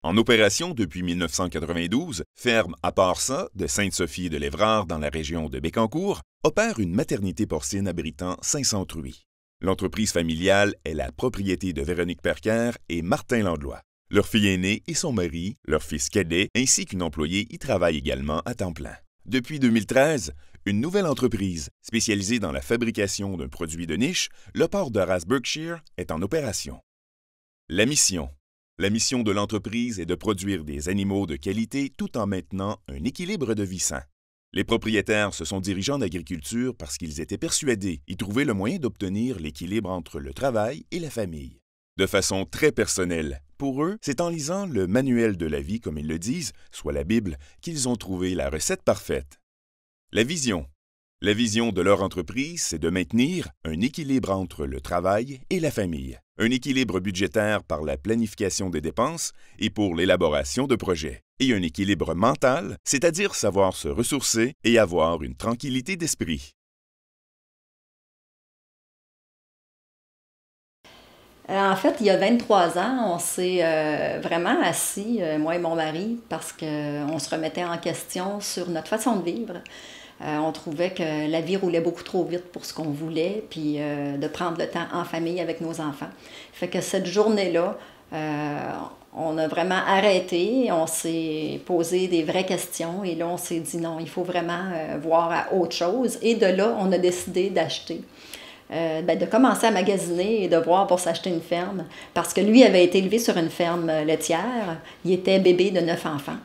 En opération depuis 1992, Ferme à part ça de Sainte-Sophie de l'Évrard dans la région de Bécancour opère une maternité porcine abritant 500 truies. L'entreprise familiale est la propriété de Véronique Perker et Martin Landlois. Leur fille aînée et son mari, leur fils cadet, ainsi qu'une employée y travaillent également à temps plein. Depuis 2013, une nouvelle entreprise spécialisée dans la fabrication d'un produit de niche, le port de Ras Berkshire, est en opération. La mission. La mission de l'entreprise est de produire des animaux de qualité tout en maintenant un équilibre de vie sain. Les propriétaires se sont dirigés en agriculture parce qu'ils étaient persuadés y trouver le moyen d'obtenir l'équilibre entre le travail et la famille. De façon très personnelle, pour eux, c'est en lisant le manuel de la vie, comme ils le disent, soit la Bible, qu'ils ont trouvé la recette parfaite. La vision. La vision de leur entreprise, c'est de maintenir un équilibre entre le travail et la famille, un équilibre budgétaire par la planification des dépenses et pour l'élaboration de projets, et un équilibre mental, c'est-à-dire savoir se ressourcer et avoir une tranquillité d'esprit. En fait, il y a 23 ans, on s'est vraiment assis, moi et mon mari, parce qu'on se remettait en question sur notre façon de vivre. On trouvait que la vie roulait beaucoup trop vite pour ce qu'on voulait, puis de prendre le temps en famille avec nos enfants. Fait que cette journée-là, on a vraiment arrêté, on s'est posé des vraies questions et là, on s'est dit non, il faut vraiment voir à autre chose. Et de là, on a décidé d'acheter. De commencer à magasiner et de voir pour s'acheter une ferme. Parce que lui avait été élevé sur une ferme laitière. Il était bébé de 9 enfants.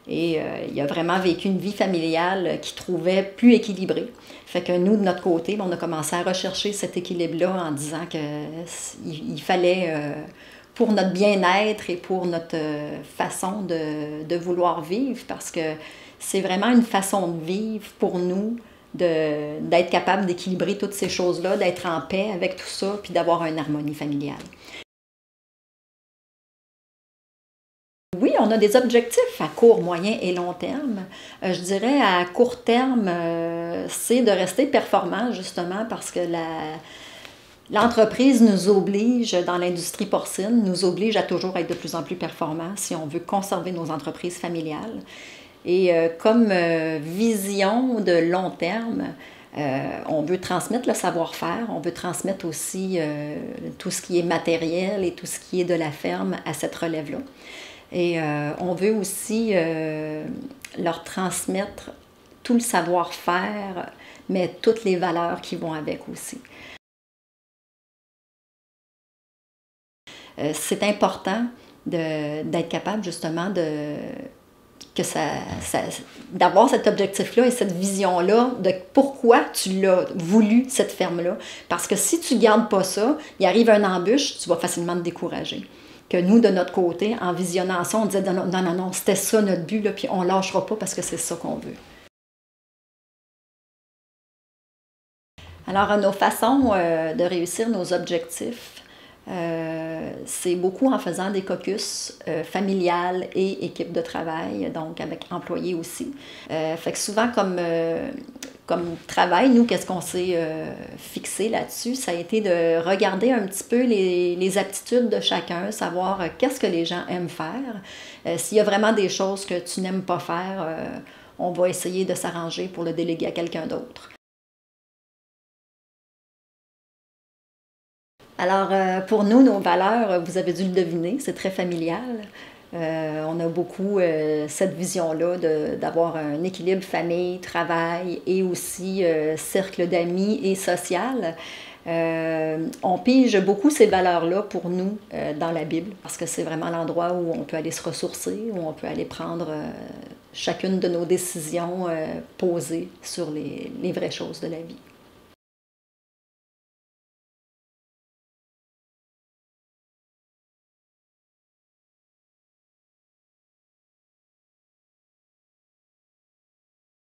Et il a vraiment vécu une vie familiale qu'il trouvait plus équilibrée. Fait que nous, de notre côté, on a commencé à rechercher cet équilibre-là en disant qu'il fallait, pour notre bien-être et pour notre façon de vouloir vivre, parce que c'est vraiment une façon de vivre pour nous, d'être capable d'équilibrer toutes ces choses-là, d'être en paix avec tout ça, puis d'avoir une harmonie familiale. Oui, on a des objectifs à court, moyen et long terme. Je dirais à court terme, c'est de rester performant justement parce que l'entreprise nous oblige, dans l'industrie porcine, nous oblige à toujours être de plus en plus performants si on veut conserver nos entreprises familiales. Et comme vision de long terme, on veut transmettre le savoir-faire, on veut transmettre aussi tout ce qui est matériel et tout ce qui est de la ferme à cette relève-là. Et on veut aussi leur transmettre tout le savoir-faire, mais toutes les valeurs qui vont avec aussi. C'est important d'être capable justement d'avoir cet objectif-là et cette vision-là de pourquoi tu l'as voulu, cette ferme-là. Parce que si tu ne gardes pas ça, il arrive une embûche, tu vas facilement te décourager. Que nous, de notre côté, en visionnant ça, on disait non, c'était ça notre but, là, puis on ne lâchera pas parce que c'est ça qu'on veut. Alors, nos façons de réussir nos objectifs, c'est beaucoup en faisant des caucus familiales et équipes de travail, donc avec employés aussi. Fait que souvent, comme travail, nous, qu'est-ce qu'on s'est fixé là-dessus? Ça a été de regarder un petit peu les aptitudes de chacun, savoir qu'est-ce que les gens aiment faire. S'il y a vraiment des choses que tu n'aimes pas faire, on va essayer de s'arranger pour le déléguer à quelqu'un d'autre. Alors, pour nous, nos valeurs, vous avez dû le deviner, c'est très familial. On a beaucoup cette vision-là d'avoir un équilibre famille, travail et aussi cercle d'amis et social. On pige beaucoup ces valeurs-là pour nous dans la Bible parce que c'est vraiment l'endroit où on peut aller se ressourcer, où on peut aller prendre chacune de nos décisions posées sur les vraies choses de la vie.